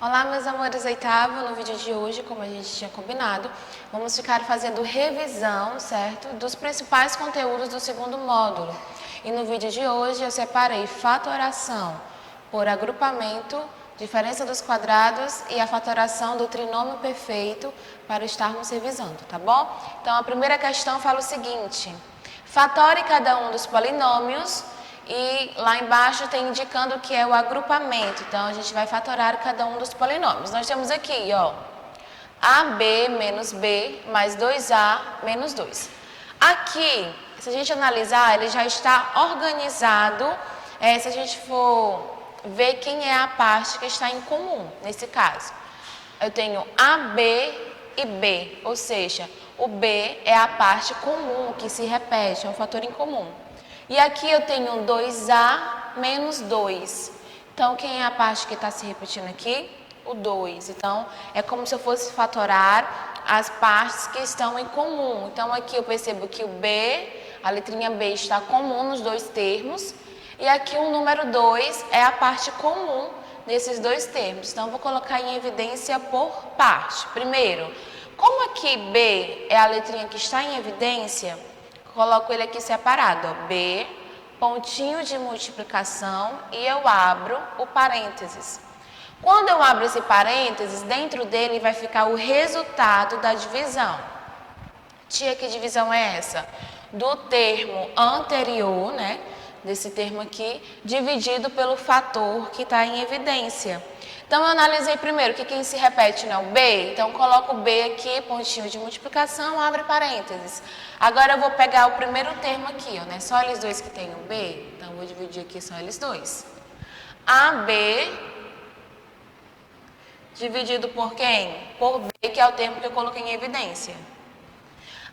Olá, meus amores oitavo, no vídeo de hoje, como a gente tinha combinado, vamos ficar fazendo revisão, certo? Dos principais conteúdos do segundo módulo. E no vídeo de hoje eu separei fatoração por agrupamento, diferença dos quadrados e a fatoração do trinômio perfeito para estarmos revisando, tá bom? Então a primeira questão fala o seguinte: fatore cada um dos polinômios. E lá embaixo tem indicando que é o agrupamento. Então, a gente vai fatorar cada um dos polinômios. Nós temos aqui, ó, AB menos B mais 2A menos 2. Aqui, se a gente analisar, ele já está organizado. Se a gente for ver quem é a parte que está em comum, nesse caso. Eu tenho AB e B, ou seja, o B é a parte comum que se repete, é um fator em comum. E aqui eu tenho 2A menos 2. Então, quem é a parte que está se repetindo aqui? O 2. Então, é como se eu fosse fatorar as partes que estão em comum. Então, aqui eu percebo que o B, a letrinha B está comum nos dois termos. E aqui o número 2 é a parte comum nesses dois termos. Então, eu vou colocar em evidência por parte. Primeiro, como aqui B é a letrinha que está em evidência, coloco ele aqui separado, ó, B, pontinho de multiplicação, e eu abro o parênteses. Quando eu abro esse parênteses, dentro dele vai ficar o resultado da divisão. Tia, que divisão é essa? Do termo anterior, né, desse termo aqui, dividido pelo fator que está em evidência. Então, eu analisei primeiro que quem se repete, né, o B. Então, coloco o B aqui, pontinho de multiplicação, abre parênteses. Agora, eu vou pegar o primeiro termo aqui, ó, né? Só eles dois que tem o B. Então, eu vou dividir aqui só eles dois. AB dividido por quem? Por B, que é o termo que eu coloquei em evidência.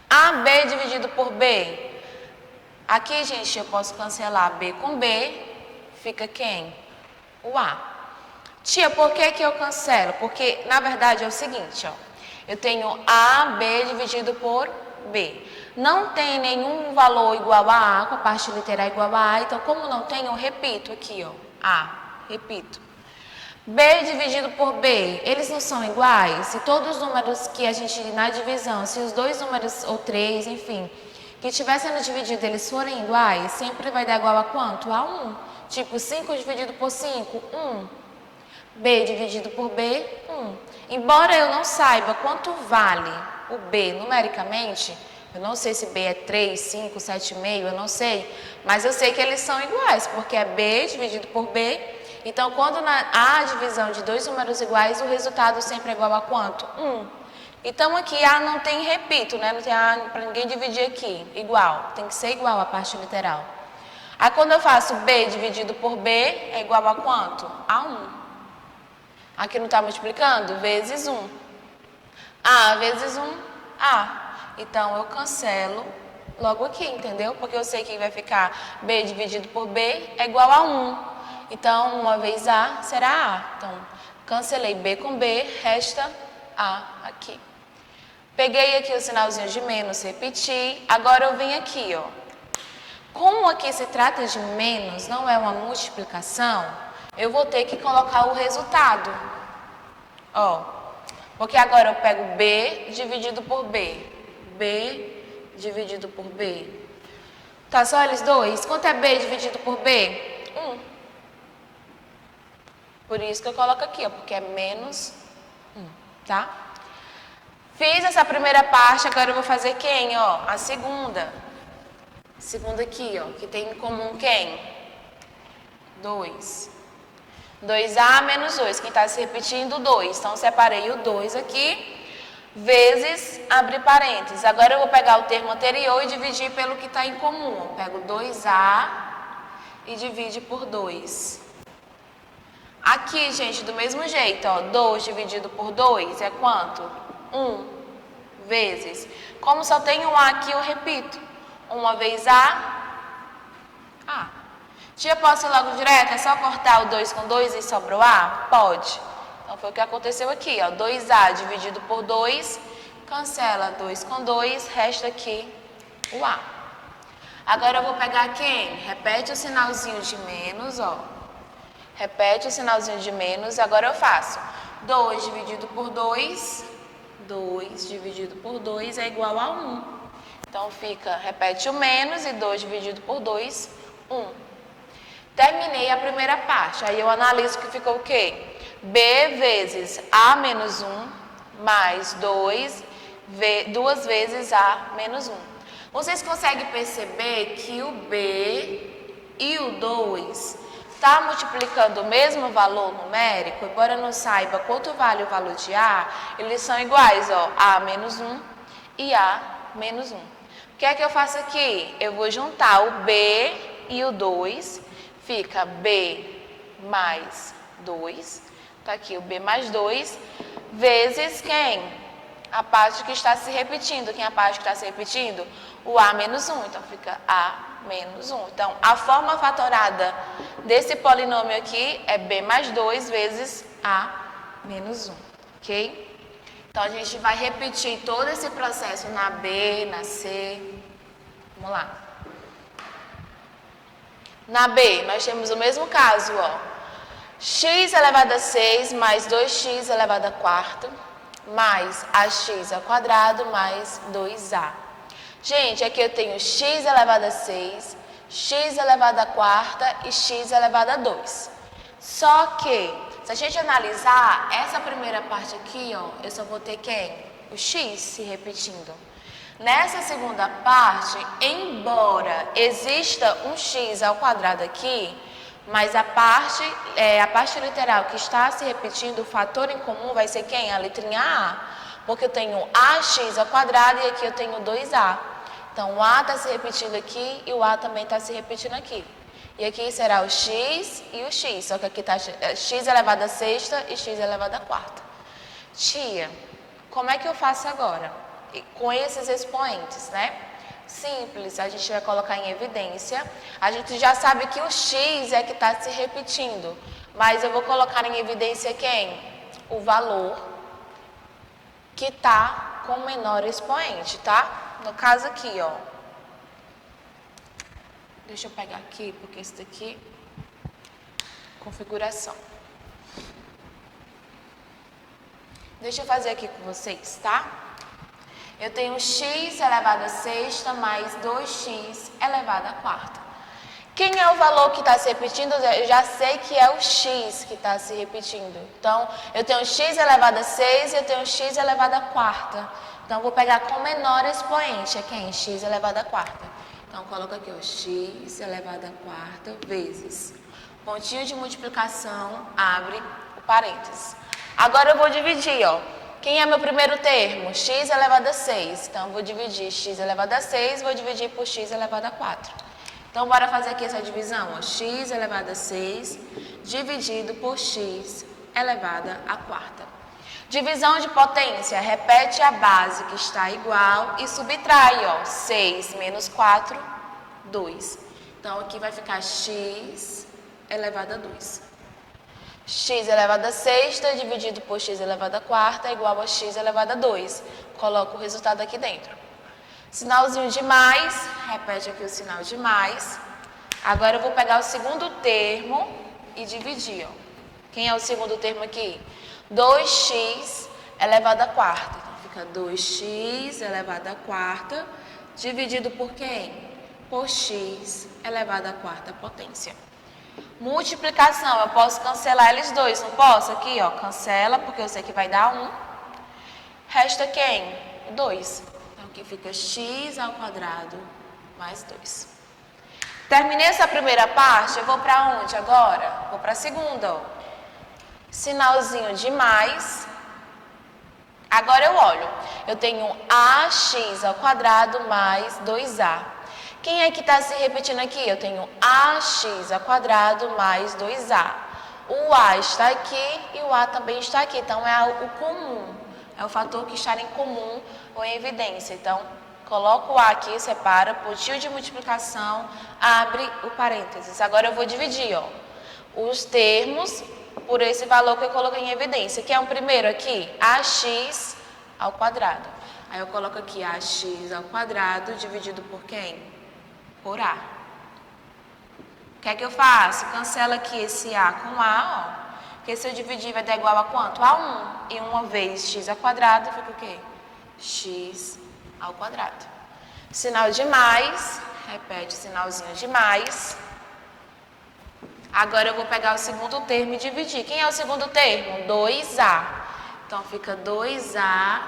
AB dividido por B. Aqui, gente, eu posso cancelar B com B. Fica quem? O A. Tia, por que eu cancelo? Porque, na verdade, é o seguinte, ó. Eu tenho AB dividido por B. Não tem nenhum valor igual a A, com a parte literal igual a A. Então, como não tem, eu repito aqui, ó. A, repito. B dividido por B, eles não são iguais? Se todos os números que a gente, na divisão, se os dois números, ou três, enfim, que estiver sendo dividido, eles forem iguais, sempre vai dar igual a quanto? A 1. Tipo, 5 dividido por 5, 1. B dividido por B, 1. Embora eu não saiba quanto vale o B numericamente, eu não sei se B é 3, 5, 7,5, eu não sei, mas eu sei que eles são iguais, porque é B dividido por B. Então, quando há a divisão de dois números iguais, o resultado sempre é igual a quanto? 1. Então, aqui A não tem repito, né? Não tem A para ninguém dividir aqui, igual. Tem que ser igual a parte literal. Aí, quando eu faço B dividido por B, é igual a quanto? A 1. Aqui não está multiplicando? Vezes 1. A vezes 1, A. Então, eu cancelo logo aqui, entendeu? Porque eu sei que vai ficar B dividido por B é igual a 1. Então, uma vez A será A. Então, cancelei B com B, resta A aqui. Peguei aqui o sinalzinho de menos, repeti. Agora eu venho aqui, ó. Como aqui se trata de menos, não é uma multiplicação, eu vou ter que colocar o resultado. Ó, porque agora eu pego B dividido por B. B dividido por B. Tá só eles dois? Quanto é B dividido por B? 1. Por isso que eu coloco aqui, ó, porque é menos 1, tá? Fiz essa primeira parte, agora eu vou fazer quem, ó? A segunda. Segunda aqui, ó, que tem em comum quem? 2. 2A menos 2, quem está se repetindo, 2. Então, separei o 2 aqui, vezes, abrir parênteses. Agora, eu vou pegar o termo anterior e dividir pelo que está em comum. Eu pego 2A e divide por 2. Aqui, gente, do mesmo jeito, ó, 2 dividido por 2 é quanto? 1 vezes. Como só tem um A aqui, eu repito. Uma vez A. Tia, posso ir logo direto? É só cortar o 2 com 2 e sobra o A? Pode. Então, foi o que aconteceu aqui, ó. 2A dividido por 2, cancela 2 com 2, resta aqui o A. Agora, eu vou pegar quem? Repete o sinalzinho de menos, ó. Repete o sinalzinho de menos, agora eu faço 2 dividido por 2, 2 dividido por 2 é igual a 1. Então, repete o menos e 2 dividido por 2, 1. Terminei a primeira parte. Aí eu analiso que ficou o quê? B vezes A menos 1 mais 2 vezes A menos 1. Vocês conseguem perceber que o B e o 2 está multiplicando o mesmo valor numérico? Embora não saiba quanto vale o valor de A, eles são iguais, ó, A menos 1 e A menos 1. O que é que eu faço aqui? Eu vou juntar o B e o 2, fica B mais 2, tá aqui o B mais 2, vezes quem? A parte que está se repetindo. Quem é a parte que está se repetindo? O A menos 1, então fica A menos 1. Então, a forma fatorada desse polinômio aqui é B mais 2 vezes A menos 1, ok? Então, a gente vai repetir todo esse processo na B, na C. Vamos lá. Na B, nós temos o mesmo caso, ó. X elevado a 6 mais 2x elevado a quarto, mais ax ao quadrado mais 2a. Gente, aqui eu tenho x elevado a 6, x elevado a quarta e x elevado a 2. Só que, se a gente analisar essa primeira parte aqui, ó, eu só vou ter quem? O x se repetindo. Nessa segunda parte, embora exista um x ao quadrado aqui, mas a parte literal que está se repetindo, o fator em comum vai ser quem? A letrinha A. Porque eu tenho ax ao quadrado e aqui eu tenho 2a. Então, o a está se repetindo aqui e o a também está se repetindo aqui. E aqui será o x e o x. Só que aqui está x elevado a sexta e x elevado a quarta. Tia, como é que eu faço agora? Com esses expoentes, né? Simples, a gente vai colocar em evidência. A gente já sabe que o x é que está se repetindo, mas eu vou colocar em evidência quem? O valor que está com o menor expoente, tá? No caso aqui, ó. Deixa eu pegar aqui, porque esse daqui, configuração. Deixa eu fazer aqui com vocês, tá? Eu tenho x elevado a sexta mais 2x elevado a quarta. Quem é o valor que está se repetindo? Eu já sei que é o x que está se repetindo. Então, eu tenho x elevado a 6 e eu tenho x elevado a quarta. Então, eu vou pegar com o menor expoente. É quem? X elevado a quarta. Então, coloco aqui, ó, x elevado a quarta vezes. Pontinho de multiplicação, abre o parênteses. Agora, eu vou dividir, ó. Quem é meu primeiro termo? X elevado a 6. Então, eu vou dividir x elevado a 6, vou dividir por x elevado a 4. Então, bora fazer aqui essa divisão. Ó. X elevado a 6 dividido por x elevado a quarta. Divisão de potência. Repete a base que está igual e subtrai. Ó. 6 menos 4, 2. Então, aqui vai ficar x elevado a 2. X elevado a sexta dividido por x elevado a quarta é igual a x elevado a 2. Coloco o resultado aqui dentro. Sinalzinho de mais, repete aqui o sinal de mais. Agora eu vou pegar o segundo termo e dividir. Ó. Quem é o segundo termo aqui? 2x elevado a quarta. Então fica 2x elevado a quarta dividido por quem? Por x elevado a quarta potência. Multiplicação, eu posso cancelar eles dois, não posso? Aqui, ó, cancela, porque eu sei que vai dar 1. Resta quem? 2. Então, aqui fica x ao quadrado mais 2. Terminei essa primeira parte, eu vou para onde agora? Vou para a segunda, ó. Sinalzinho de mais. Agora eu olho. Eu tenho ax ao quadrado mais 2a. Quem é que está se repetindo aqui? Eu tenho ax ao quadrado mais 2a. O a está aqui e o a também está aqui. Então, é o comum. É o fator que está em comum ou em evidência. Então, coloco o a aqui, separa, pontinho de multiplicação, abre o parênteses. Agora, eu vou dividir, ó, os termos por esse valor que eu coloquei em evidência. Que é o primeiro aqui? Ax ao quadrado. Aí, eu coloco aqui ax ao quadrado dividido por quem? Por A. O que é que eu faço? Cancela aqui esse A com A, ó. Porque se eu dividir vai dar igual a quanto? A 1. E 1 vezes x ao quadrado fica o quê? X ao quadrado. Sinal de mais, repete sinalzinho de mais. Agora eu vou pegar o segundo termo e dividir. Quem é o segundo termo? 2A. Então fica 2A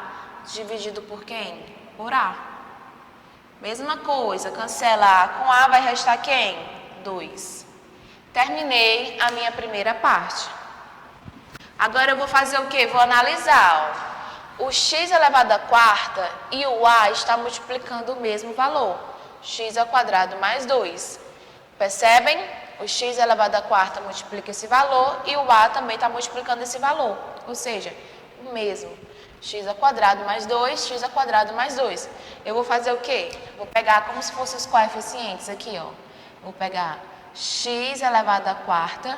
dividido por quem? Por A. Mesma coisa, cancela A com A, vai restar quem? 2. Terminei a minha primeira parte. Agora eu vou fazer o quê? Vou analisar. Ó. O x elevado à quarta e o A está multiplicando o mesmo valor. X ao quadrado mais 2. Percebem? O x elevado à quarta multiplica esse valor e o A também está multiplicando esse valor. Ou seja, o mesmo. X ao quadrado mais 2, x ao quadrado mais 2. Eu vou fazer o quê? Vou pegar como se fossem os coeficientes aqui, ó. Vou pegar x elevado à quarta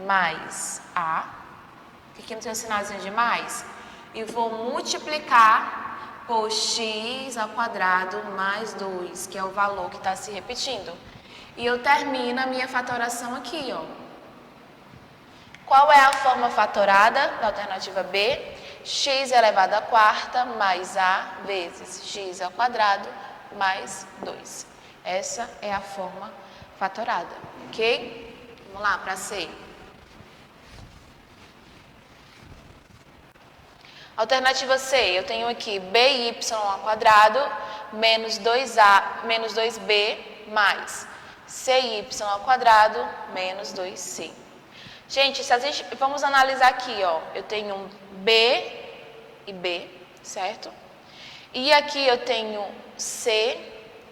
mais A, que aqui não tem um sinalzinho de mais, e vou multiplicar por x ao quadrado mais 2, que é o valor que está se repetindo. E eu termino a minha fatoração aqui, ó. Qual é a forma fatorada da alternativa B? X elevado à quarta mais A vezes x ao quadrado mais 2. Essa é a forma fatorada, ok? Vamos lá para C. Alternativa C, eu tenho aqui by ao quadrado menos 2A menos 2B mais cy ao quadrado menos 2c. Gente, vamos analisar aqui, ó. Eu tenho um B e B, certo? E aqui eu tenho C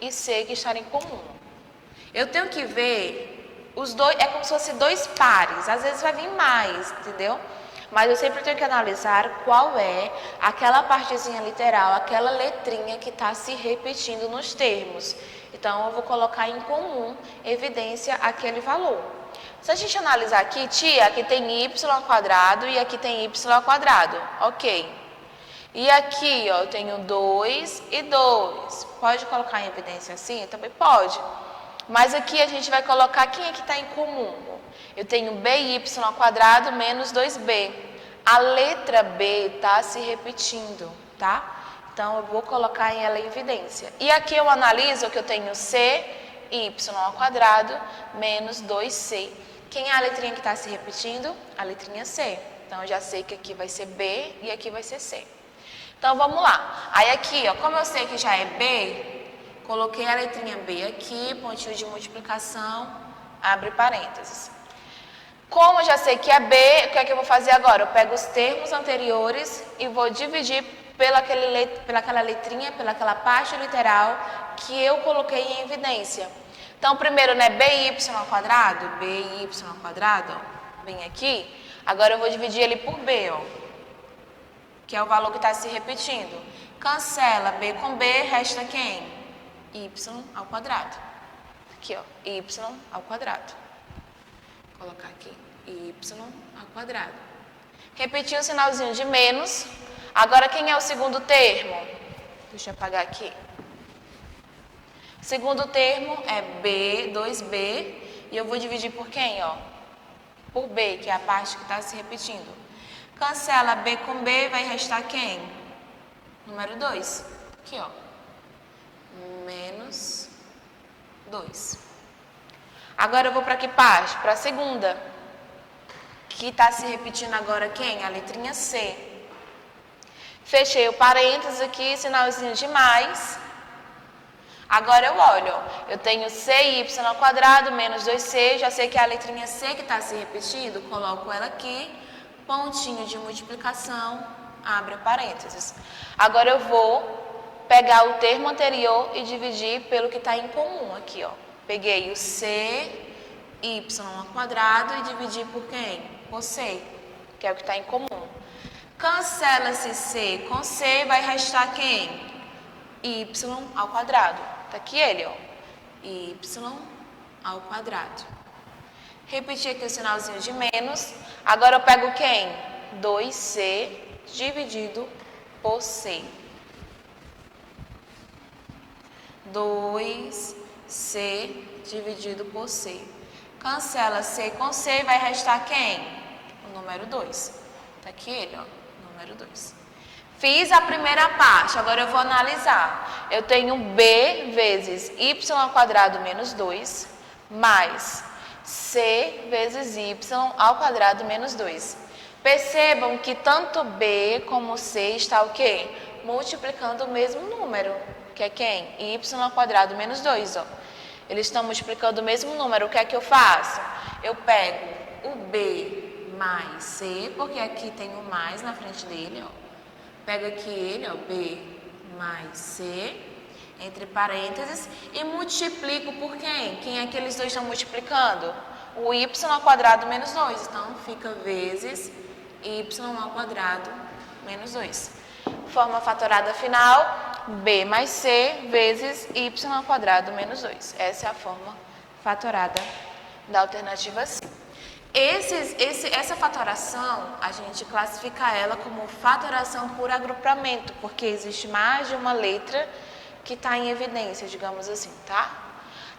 e C que estarem em comum. Eu tenho que ver os dois, é como se fossem dois pares. Às vezes vai vir mais, entendeu? Mas eu sempre tenho que analisar qual é aquela partezinha literal, aquela letrinha que está se repetindo nos termos. Então, eu vou colocar em comum, evidência, aquele valor. Se a gente analisar aqui, tia, aqui tem y ao quadrado e aqui tem y ao quadrado. Ok. E aqui, ó, eu tenho 2 e 2. Pode colocar em evidência assim? Também pode. Mas aqui a gente vai colocar quem é que está em comum. Eu tenho by ao quadrado menos 2b. A letra B está se repetindo, tá? Então, eu vou colocar ela em evidência. E aqui eu analiso que eu tenho c, y ao quadrado, menos 2c. Quem é a letrinha que está se repetindo? A letrinha C. Então, eu já sei que aqui vai ser B e aqui vai ser C. Então, vamos lá. Aí aqui, ó, como eu sei que já é B, coloquei a letrinha B aqui, pontinho de multiplicação, abre parênteses. Como eu já sei que é B, o que é que eu vou fazer agora? Eu pego os termos anteriores e vou dividir pelaquela letrinha, pelaquela parte literal que eu coloquei em evidência. Então, primeiro, né, by ao quadrado, ó, vem aqui. Agora, eu vou dividir ele por B, ó, que é o valor que está se repetindo. Cancela B com B, resta quem? Y ao quadrado. Aqui, ó, y ao quadrado. Vou colocar aqui, y ao quadrado. Repetir o sinalzinho de menos. Agora, quem é o segundo termo? Deixa eu apagar aqui. Segundo termo é B, 2B, e eu vou dividir por quem, ó? Por B, que é a parte que está se repetindo. Cancela B com B, vai restar quem? Número 2. Aqui, ó. Menos 2. Agora eu vou para que parte? Para a segunda. Que está se repetindo agora quem? A letrinha C. Fechei o parênteses aqui, sinalzinho de mais. Agora eu olho, ó, eu tenho cy ao quadrado menos 2c, já sei que é a letrinha C que está se repetindo, coloco ela aqui, pontinho de multiplicação, abre parênteses. Agora eu vou pegar o termo anterior e dividir pelo que está em comum aqui, ó. Peguei o c, y ao quadrado e dividi por quem? Por c, que é o que está em comum. Cancela-se c com c, vai restar quem? Y ao quadrado. Tá aqui ele, ó. Y ao quadrado. Repetir aqui o sinalzinho de menos. Agora eu pego quem? 2c dividido por c. 2c dividido por c. Cancela c com c, vai restar quem? O número 2. Tá aqui ele, ó, número 2. Fiz a primeira parte, agora eu vou analisar. Eu tenho b vezes y ao quadrado menos 2, mais c vezes y ao quadrado menos 2. Percebam que tanto b como c está o quê? Multiplicando o mesmo número, que é quem? Y ao quadrado menos 2, ó. Eles estão multiplicando o mesmo número. O que é que eu faço? Eu pego o b mais c, porque aqui tem o mais na frente dele, ó. Pego aqui ele, ó, b mais c, entre parênteses, e multiplico por quem? Quem é que eles dois estão multiplicando? O y ao quadrado menos 2. Então, fica vezes y ao quadrado menos 2. Forma fatorada final, b mais c vezes y ao quadrado menos 2. Essa é a forma fatorada da alternativa C. Essa fatoração, a gente classifica ela como fatoração por agrupamento, porque existe mais de uma letra que está em evidência, digamos assim, tá?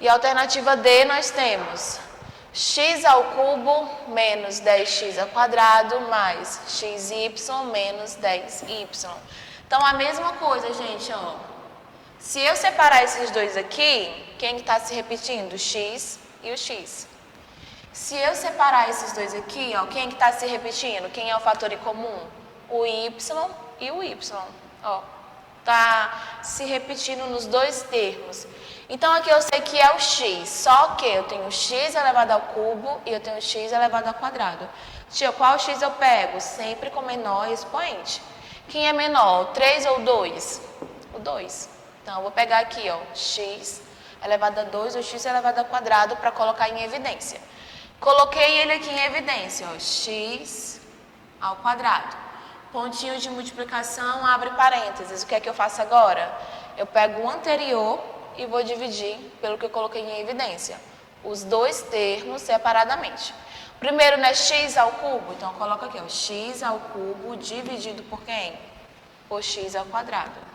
E a alternativa D nós temos x ao cubo menos 10x ao quadrado mais xy menos 10y. Então, a mesma coisa, gente, ó. Se eu separar esses dois aqui, quem está se repetindo? O x e o x. Se eu separar esses dois aqui, ó, quem está se repetindo? Quem é o fator em comum? O y e o y, ó. Tá se repetindo nos dois termos. Então, aqui eu sei que é o x, só que eu tenho x elevado ao cubo e eu tenho x elevado ao quadrado. Tia, qual x eu pego? Sempre com menor expoente. Quem é menor, 3 ou 2? O 2. Então, eu vou pegar aqui, ó, x elevado a 2 ou x elevado ao quadrado para colocar em evidência. Coloquei ele aqui em evidência, ó, x ao quadrado. Pontinho de multiplicação, abre parênteses. O que é que eu faço agora? Eu pego o anterior e vou dividir pelo que eu coloquei em evidência. Os dois termos separadamente. Primeiro, né, x ao cubo. Então, eu coloco aqui, ó, x ao cubo dividido por quem? Por x ao quadrado.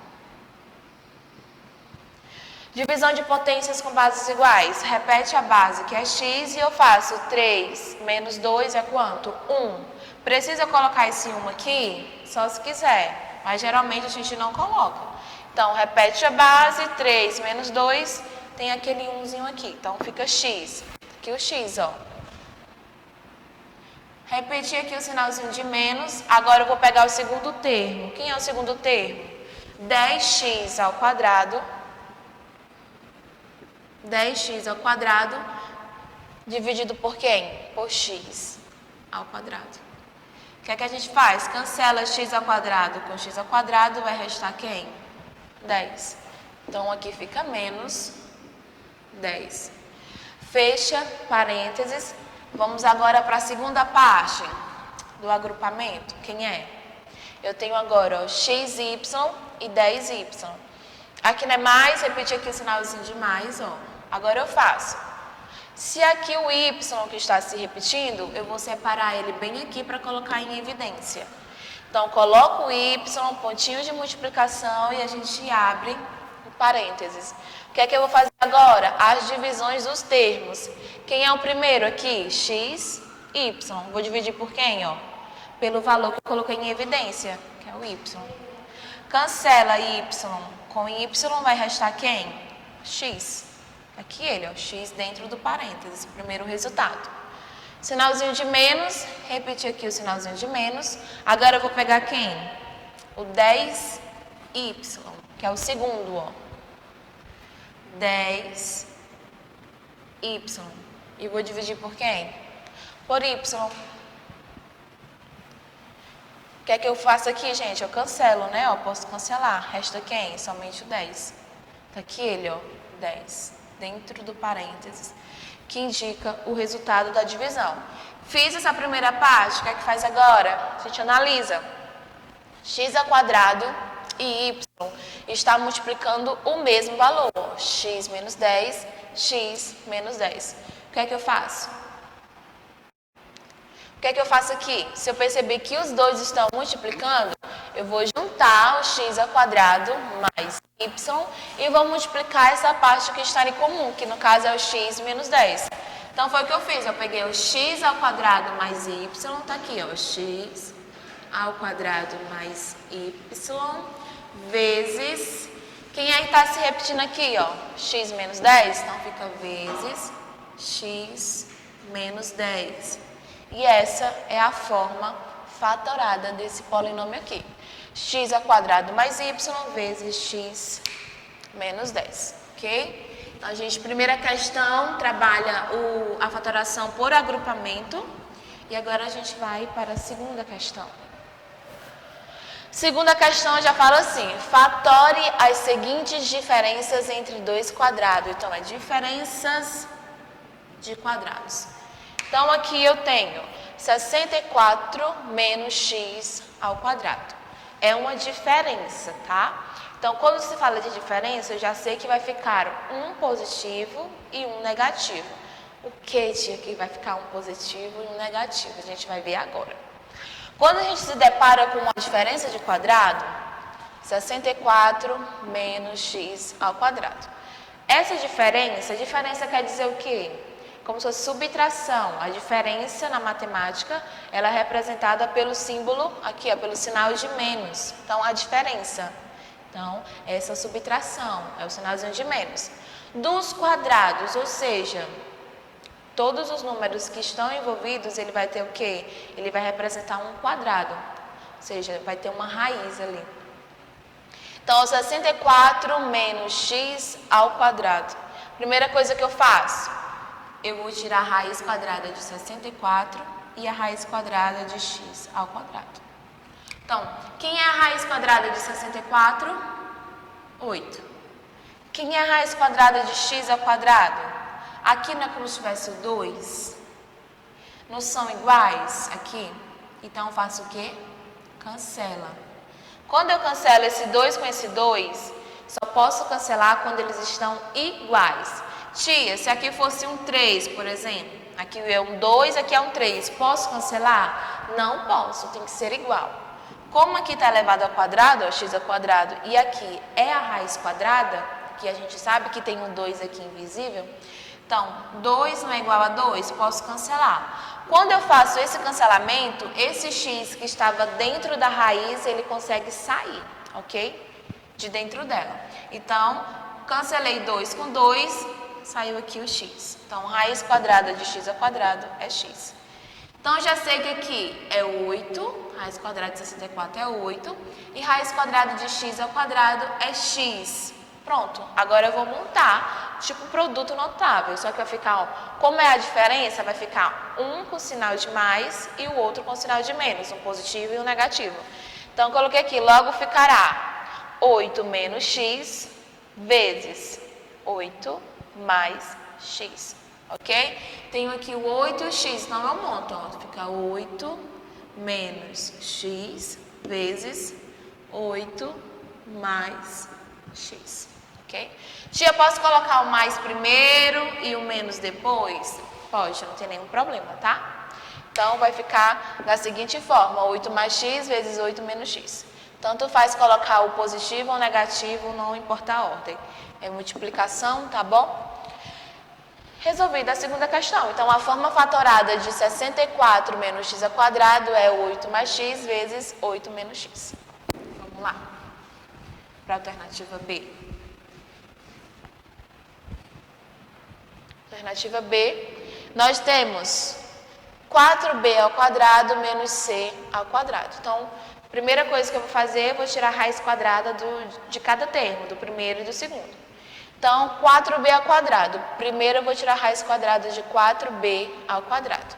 Divisão de potências com bases iguais. Repete a base, que é x, e eu faço 3 menos 2 é quanto? 1. Precisa colocar esse 1 aqui? Só se quiser, mas geralmente a gente não coloca. Então, repete a base, 3 menos 2, tem aquele 1zinho aqui. Então, fica x. Aqui o x, ó. Repetir aqui o sinalzinho de menos. Agora eu vou pegar o segundo termo. Quem é o segundo termo? 10x ao quadrado. 10x ao quadrado dividido por quem? Por x ao quadrado. O que é que a gente faz? Cancela x ao quadrado com x ao quadrado, vai restar quem? 10. Então, aqui fica menos 10. Fecha parênteses. Vamos agora para a segunda parte do agrupamento. Quem é? Eu tenho agora, ó, xy e 10y. Aqui não é mais, repetir aqui o sinalzinho de mais, ó. Agora eu faço. Se aqui o y que está se repetindo, eu vou separar ele bem aqui para colocar em evidência. Então, coloco o y, pontinho de multiplicação e a gente abre parênteses. O que é que eu vou fazer agora? As divisões dos termos. Quem é o primeiro aqui? X, y. Vou dividir por quem, ó? Pelo valor que eu coloquei em evidência, que é o y. Cancela y com y, vai restar quem? X. Aqui ele, ó, x dentro do parênteses, primeiro resultado. Sinalzinho de menos, repetir aqui o sinalzinho de menos. Agora eu vou pegar quem? O 10y, que é o segundo, ó. 10y. E vou dividir por quem? Por y. O que é que eu faço aqui, gente? Eu cancelo, né? Ó, posso cancelar. Resta quem? Somente o 10. Tá aqui ele, ó, 10. Dentro do parênteses, que indica o resultado da divisão. Fiz essa primeira parte, o que é que faz agora? A gente analisa. X ao quadrado e y está multiplicando o mesmo valor. X menos 10, x menos 10. O que é que eu faço? O que é que eu faço aqui? Se eu perceber que os dois estão multiplicando, eu vou juntar o x ao quadrado mais y e vou multiplicar essa parte que está em comum, que no caso é o x menos 10. Então, foi o que eu fiz. Eu peguei o x ao quadrado mais y, tá aqui, ó, x ao quadrado mais y, vezes... Quem aí está se repetindo aqui, ó? X menos 10, então fica vezes x menos 10. E essa é a forma fatorada desse polinômio aqui. X ao quadrado mais y vezes x menos 10, ok? Então, a gente, primeira questão, trabalha a fatoração por agrupamento. E agora a gente vai para a segunda questão. Segunda questão já fala assim, fatore as seguintes diferenças entre dois quadrados. Então, é diferenças de quadrados. Então, aqui eu tenho 64 menos x ao quadrado. É uma diferença, tá? Então, quando se fala de diferença, eu já sei que vai ficar um positivo e um negativo. O que, tia, que vai ficar um positivo e um negativo? A gente vai ver agora. Quando a gente se depara com uma diferença de quadrado, 64 menos x ao quadrado. Essa diferença quer dizer o quê? Como se fosse subtração. A diferença na matemática, ela é representada pelo símbolo, aqui, ó, pelo sinal de menos. Então, a diferença. Então, essa subtração, é o sinalzinho de menos. Dos quadrados, ou seja... Todos os números que estão envolvidos, ele vai ter o quê? Ele vai representar um quadrado, ou seja, vai ter uma raiz ali. Então, 64 menos x ao quadrado. Primeira coisa que eu faço, eu vou tirar a raiz quadrada de 64 e a raiz quadrada de x ao quadrado. Então, quem é a raiz quadrada de 64? 8. Quem é a raiz quadrada de x ao quadrado? Aqui não é como se tivesse o 2? Não são iguais aqui? Então, eu faço o quê? Cancela. Quando eu cancelo esse 2 com esse 2, só posso cancelar quando eles estão iguais. Tia, se aqui fosse um 3, por exemplo, aqui é um 2, aqui é um 3, posso cancelar? Não posso, tem que ser igual. Como aqui está elevado ao quadrado, ó, x ao quadrado, e aqui é a raiz quadrada, que a gente sabe que tem um 2 aqui invisível, então, 2 não é igual a 2, posso cancelar. Quando eu faço esse cancelamento, esse x que estava dentro da raiz, ele consegue sair, ok? De dentro dela. Então, cancelei 2 com 2, saiu aqui o x. Então, raiz quadrada de x ao quadrado é x. Então, já sei que aqui é 8, raiz quadrada de 64 é 8, e raiz quadrada de x ao quadrado é x. Pronto, agora eu vou montar tipo um produto notável, só que vai ficar, ó, como é a diferença, vai ficar um com sinal de mais e o outro com sinal de menos, um positivo e um negativo. Então, eu coloquei aqui, logo ficará 8 menos x vezes 8 mais x, ok? Tenho aqui o 8 e o x, então eu monto, ó, fica 8 menos x vezes 8 mais x. Okay? Tia, posso colocar o mais primeiro e o menos depois? Pode, não tem nenhum problema, tá? Então, vai ficar da seguinte forma, 8 mais x vezes 8 menos x. Tanto faz colocar o positivo ou negativo, não importa a ordem. É multiplicação, tá bom? Resolvida a segunda questão. Então, a forma fatorada de 64 menos x ao quadrado é 8 mais x vezes 8 menos x. Vamos lá. Para a alternativa B. Alternativa B, nós temos 4b ao quadrado menos c ao quadrado. Então, primeira coisa que eu vou fazer, eu vou tirar a raiz quadrada de cada termo, do primeiro e do segundo. Então, 4b ao quadrado. Primeiro eu vou tirar a raiz quadrada de 4b ao quadrado.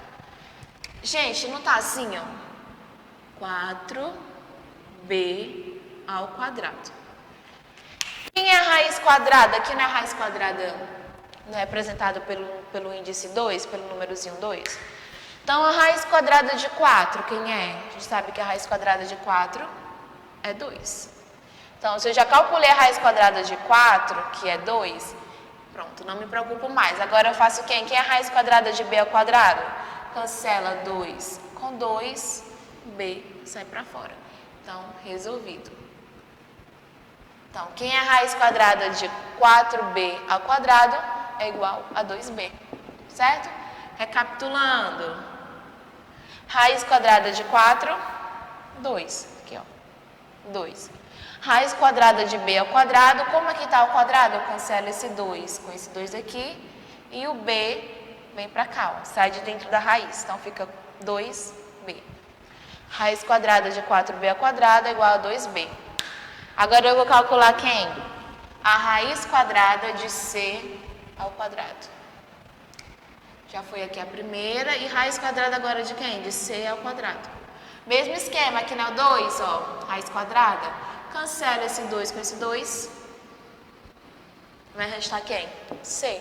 Gente, não tá assim, ó. 4b ao quadrado. Quem é a raiz quadrada? Aqui não é a raiz quadrada, não é representada pelo índice 2, pelo númerozinho 2. Então, a raiz quadrada de 4, quem é? A gente sabe que a raiz quadrada de 4 é 2. Então, se eu já calculei a raiz quadrada de 4, que é 2, pronto, não me preocupo mais. Agora eu faço quem? Quem é a raiz quadrada de b ao quadrado? Cancela 2 com 2, b sai para fora. Então, resolvido. Então, quem é a raiz quadrada de 4b ao quadrado é igual a 2b, certo? Recapitulando. Raiz quadrada de 4, 2. Aqui, ó. 2. Raiz quadrada de b ao quadrado. Como aqui está o quadrado? Eu cancelo esse 2 com esse 2 aqui. E o b vem para cá, ó. Sai de dentro da raiz. Então, fica 2b. Raiz quadrada de 4b ao quadrado é igual a 2b. Agora, eu vou calcular quem? A raiz quadrada de c ao quadrado. Já foi aqui a primeira. E raiz quadrada agora de quem? De c ao quadrado. Mesmo esquema, aqui no 2, ó. Raiz quadrada. Cancela esse 2 com esse 2. Vai restar quem? C.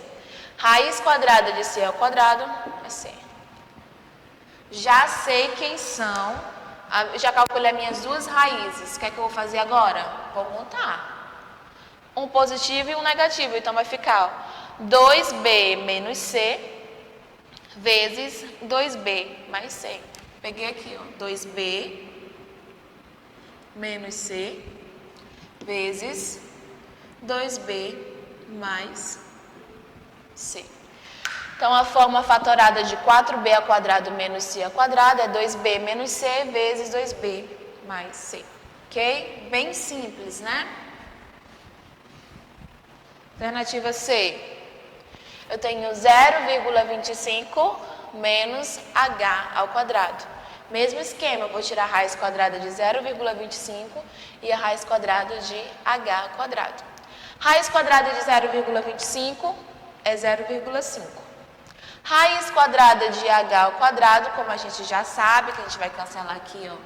Raiz quadrada de c ao quadrado é c. Já sei quem são. Já calculei as minhas duas raízes. O que é que eu vou fazer agora? Vou montar. Um positivo e um negativo. Então, vai ficar, ó, 2b menos c vezes 2b mais c. Peguei aqui, ó, 2b menos c vezes 2b mais c. Então, a forma fatorada de 4b ao quadrado menos c ao quadrado é 2b menos c vezes 2b mais c. Ok? Bem simples, né? Alternativa C. Eu tenho 0,25 menos h ao quadrado. Mesmo esquema, eu vou tirar a raiz quadrada de 0,25 e a raiz quadrada de h ao quadrado. Raiz quadrada de 0,25 é 0,5. Raiz quadrada de h ao quadrado, como a gente já sabe, que a gente vai cancelar aqui, ó,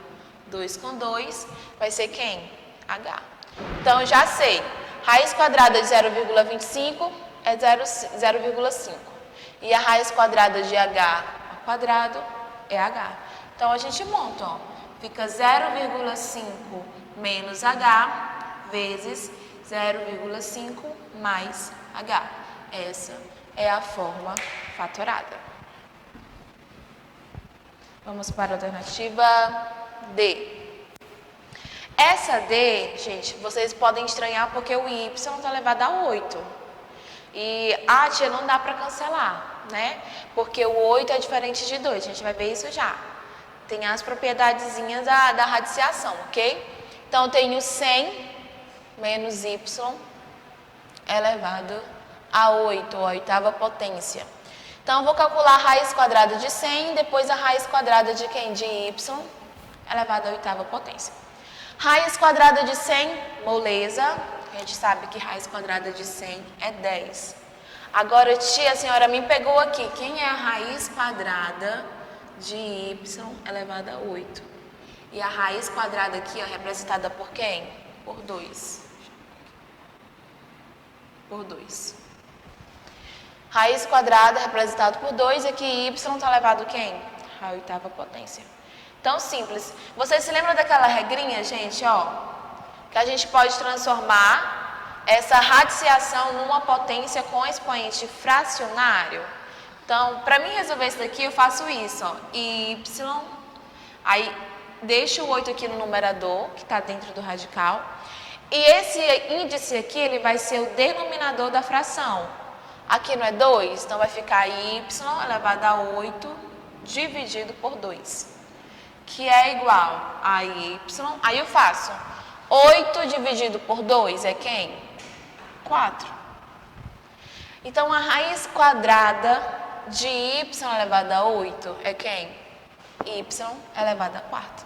2 com 2, vai ser quem? h. Então, já sei. Raiz quadrada de 0,25 é 0,5. E a raiz quadrada de h ao quadrado é h. Então, a gente monta, ó. Fica 0,5 menos h vezes 0,5 mais h. Essa é a forma fatorada. Vamos para a alternativa D. Essa D, gente, vocês podem estranhar porque o y está elevado a 8. E a tia não dá para cancelar, né? Porque o 8 é diferente de 2. A gente vai ver isso já. Tem as propiedadezinhas da radiciação, ok? Então, eu tenho 100 menos y elevado a 8, a oitava potência. Então, eu vou calcular a raiz quadrada de 100, depois a raiz quadrada de quem? De y elevado à oitava potência. Raiz quadrada de 100, moleza. A gente sabe que raiz quadrada de 100 é 10. Agora, tia, a senhora me pegou aqui. Quem é a raiz quadrada de y elevado a 8? E a raiz quadrada aqui, ó, representada por quem? Por 2. Por 2. Raiz quadrada representado por 2, aqui y está elevado a quem? A oitava potência. Então, simples. Vocês se lembram daquela regrinha, gente, ó? Que a gente pode transformar essa radiciação numa potência com expoente fracionário? Então, para mim resolver isso daqui, eu faço isso, ó. Y, aí deixo o 8 aqui no numerador, que está dentro do radical. E esse índice aqui, ele vai ser o denominador da fração. Aqui não é 2, então vai ficar y elevado a 8 dividido por 2. Que é igual a y. Aí eu faço 8 dividido por 2 é quem? 4. Então, a raiz quadrada de y elevado a 8 é quem? Y elevado a 4.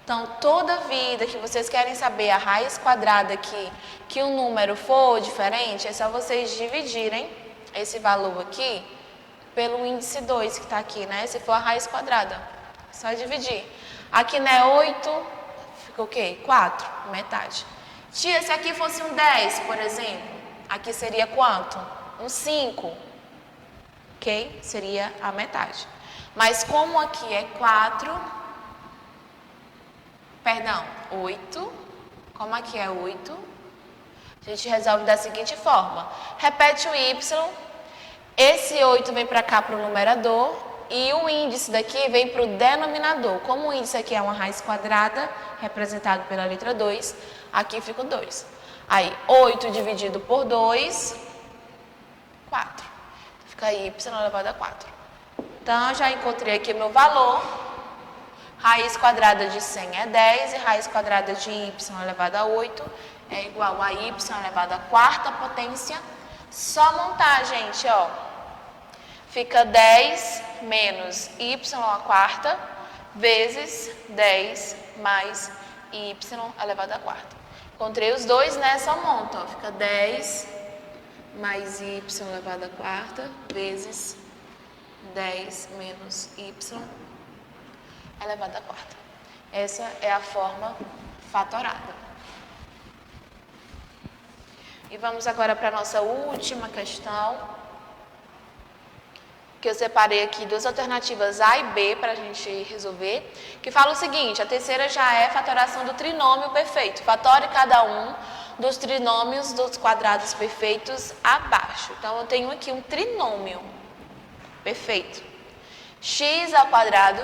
Então, toda vida que vocês querem saber a raiz quadrada aqui, que o número for diferente, é só vocês dividirem esse valor aqui pelo índice 2 que está aqui, né? Se for a raiz quadrada, é só dividir. Aqui não é 8, fica o quê? 4, metade. Tia, se aqui fosse um 10, por exemplo, aqui seria quanto? Um 5, ok? Seria a metade. Mas como aqui é 8, como aqui é 8, a gente resolve da seguinte forma. Repete o y, esse 8 vem para cá para o numerador e o índice daqui vem para o denominador. Como o índice aqui é uma raiz quadrada, representado pela letra 2, aqui fica o 2. Aí, 8 dividido por 2, 4. Fica y elevado a 4. Então, eu já encontrei aqui o meu valor. Raiz quadrada de 100 é 10 e raiz quadrada de y elevado a 8 é igual a y elevado à quarta potência. Só montar, gente, ó. Fica 10 menos y à quarta vezes 10 mais y elevado à quarta. Encontrei os dois, né? Só monta, ó. Fica 10 mais y elevado à quarta vezes 10 menos y elevado à quarta. Essa é a forma fatorada. E vamos agora para a nossa última questão, que eu separei aqui duas alternativas A e B para a gente resolver, que fala o seguinte: a terceira já é fatoração do trinômio perfeito. Fatore cada um dos trinômios dos quadrados perfeitos abaixo. Então, eu tenho aqui um trinômio perfeito. X ao quadrado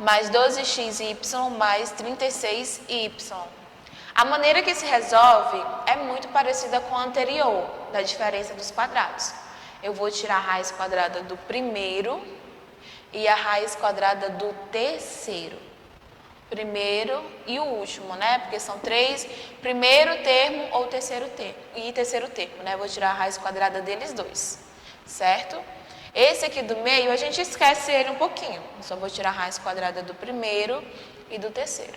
mais 12xy mais 36y. A maneira que se resolve é muito parecida com a anterior, da diferença dos quadrados. Eu vou tirar a raiz quadrada do primeiro e a raiz quadrada do terceiro. Primeiro e o último, né? Porque são três, primeiro termo ou terceiro termo. E terceiro termo, né? Eu vou tirar a raiz quadrada deles dois, certo? Esse aqui do meio, a gente esquece ele um pouquinho. Eu só vou tirar a raiz quadrada do primeiro e do terceiro.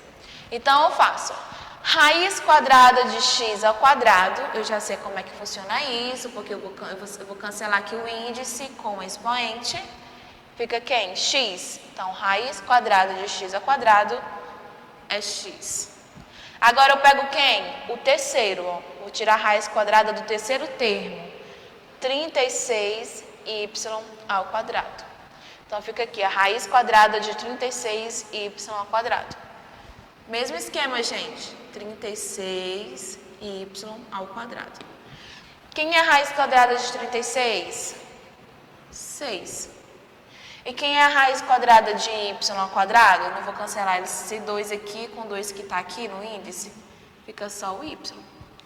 Então, eu faço raiz quadrada de x ao quadrado. Eu já sei como é que funciona isso, porque eu vou cancelar aqui o índice com o expoente. Fica quem? X. Então, raiz quadrada de x ao quadrado é x. Agora, eu pego quem? O terceiro. Ó. Vou tirar a raiz quadrada do terceiro termo. 36y ao quadrado. Então, fica aqui a raiz quadrada de 36y ao quadrado. Mesmo esquema, gente. 36y ao quadrado. Quem é a raiz quadrada de 36? 6. E quem é a raiz quadrada de y ao quadrado? Eu não vou cancelar esse 2 aqui com 2 que está aqui no índice. Fica só o y.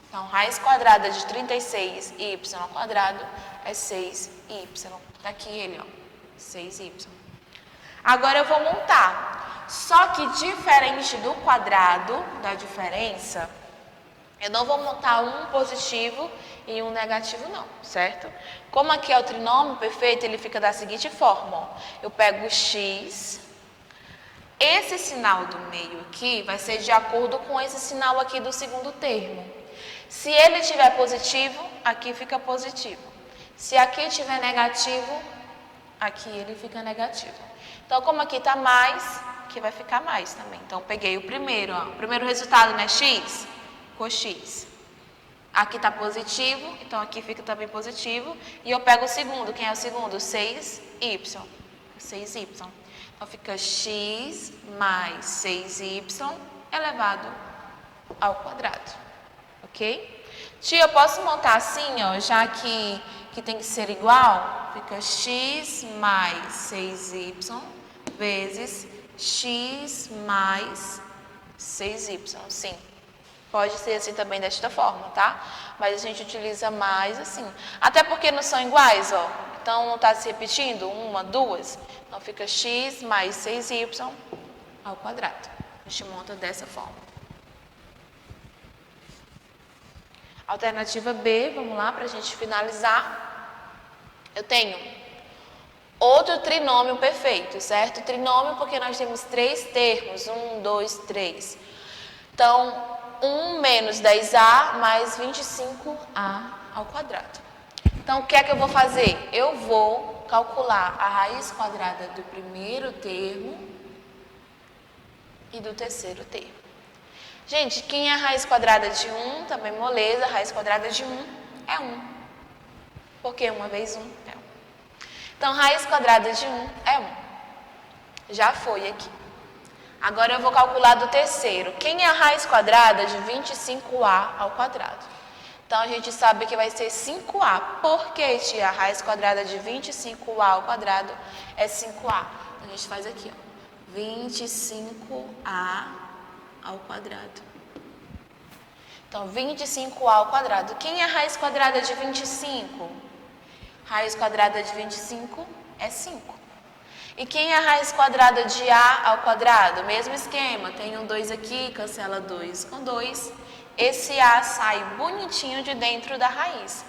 Então, raiz quadrada de 36y ao quadrado é 6y. Está aqui ele, ó, 6y. Agora eu vou montar. Só que diferente do quadrado, da diferença, eu não vou montar um positivo e um negativo não, certo? Como aqui é o trinômio perfeito, ele fica da seguinte forma, ó. Eu pego o x, esse sinal do meio aqui vai ser de acordo com esse sinal aqui do segundo termo. Se ele tiver positivo, aqui fica positivo. Se aqui tiver negativo, aqui ele fica negativo. Então, como aqui está mais, aqui vai ficar mais também. Então, peguei o primeiro, ó. O primeiro resultado, né, x? Ficou x. Aqui está positivo, então aqui fica também positivo. E eu pego o segundo. Quem é o segundo? 6y. 6y. Então, fica x mais 6y elevado ao quadrado. Ok? Tia, eu posso montar assim, ó, já que tem que ser igual? Fica x mais 6y vezes x mais 6y. Sim. Pode ser assim também desta forma, tá? Mas a gente utiliza mais assim. Até porque não são iguais, ó. Então, não está se repetindo? Uma, duas. Então, fica x mais 6y ao quadrado. A gente monta dessa forma. Alternativa B, vamos lá, para a gente finalizar. Eu tenho outro trinômio perfeito, certo? Trinômio porque nós temos três termos. 1, 2, 3. Então, 1 menos 10a mais 25a ao quadrado. Então, o que é que eu vou fazer? Eu vou calcular a raiz quadrada do primeiro termo e do terceiro termo. Gente, quem é a raiz quadrada de 1? Também moleza, a raiz quadrada de 1 é 1. Porque 1 vezes 1 é 1. Então, raiz quadrada de 1 é 1. Já foi aqui. Agora eu vou calcular do terceiro. Quem é a raiz quadrada de 25a ao quadrado? Então, a gente sabe que vai ser 5a. Por que, tia? A raiz quadrada de 25a ao quadrado é 5a. Então, a gente faz aqui, ó. 25a ao quadrado. Então, 25a ao quadrado. Quem é a raiz quadrada de 25? Raiz quadrada de 25 é 5. E quem é a raiz quadrada de A ao quadrado? Mesmo esquema, tem um 2 aqui, cancela 2 com 2. Esse A sai bonitinho de dentro da raiz.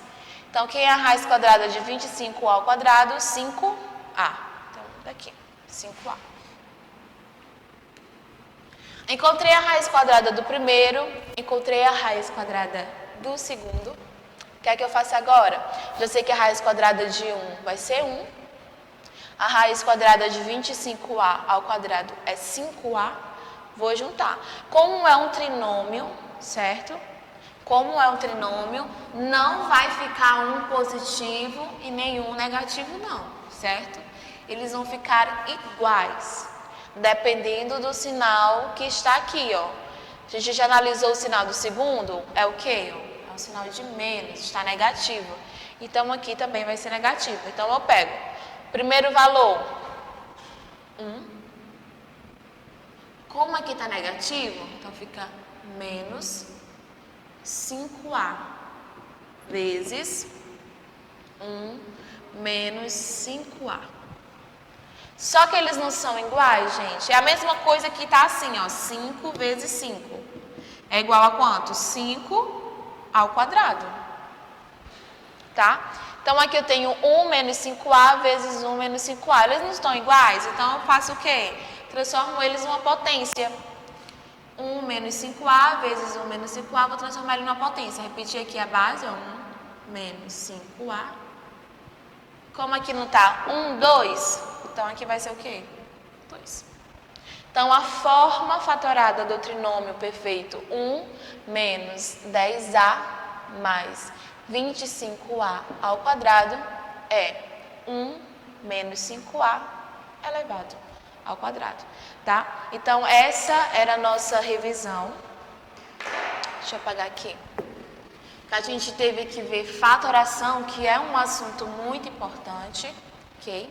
Então, quem é a raiz quadrada de 25A ao quadrado? 5A. Então, daqui, 5A. Encontrei a raiz quadrada do primeiro, encontrei a raiz quadrada do segundo. O que é que eu faço agora? Já sei que a raiz quadrada de 1 vai ser 1. A raiz quadrada de 25A ao quadrado é 5A. Vou juntar. Como é um trinômio, certo? Como é um trinômio, não vai ficar um positivo e nenhum negativo não, certo? Eles vão ficar iguais, dependendo do sinal que está aqui, ó. A gente já analisou o sinal do segundo, é o quê? É um sinal de menos, está negativo. Então, aqui também vai ser negativo. Então, eu pego primeiro valor, 1. Como aqui está negativo, então fica menos 5A vezes 1 menos 5A. Só que eles não são iguais, gente. É a mesma coisa que está assim, ó, 5 vezes 5. É igual a quanto? 5 ao quadrado. Tá? Então, aqui eu tenho 1 menos 5A vezes 1 menos 5A. Eles não estão iguais? Então, eu faço o quê? Transformo eles em uma potência. 1 menos 5A vezes 1 menos 5A, vou transformar ele numa potência. Repetir aqui a base, ó, 1 menos 5A. Como aqui não está 1, 2, então aqui vai ser o quê? 2. Então, a forma fatorada do trinômio perfeito 1 menos 10A mais 25A ao quadrado é 1 menos 5A elevado ao quadrado, tá? Então, essa era a nossa revisão. Deixa eu apagar aqui. A gente teve que ver fatoração, que é um assunto muito importante, ok?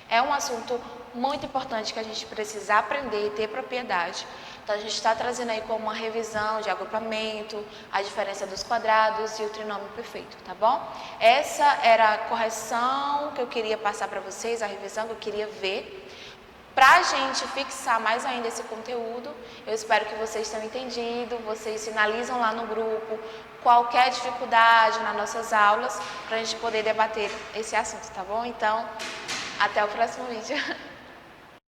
É um assunto muito importante que a gente precisa aprender e ter propriedade. Então, a gente está trazendo aí como uma revisão de agrupamento, a diferença dos quadrados e o trinômio perfeito, tá bom? Essa era a correção que eu queria passar para vocês, a revisão que eu queria ver. Para a gente fixar mais ainda esse conteúdo, eu espero que vocês tenham entendido, vocês sinalizam lá no grupo qualquer dificuldade nas nossas aulas, para a gente poder debater esse assunto, tá bom? Então, até o próximo vídeo.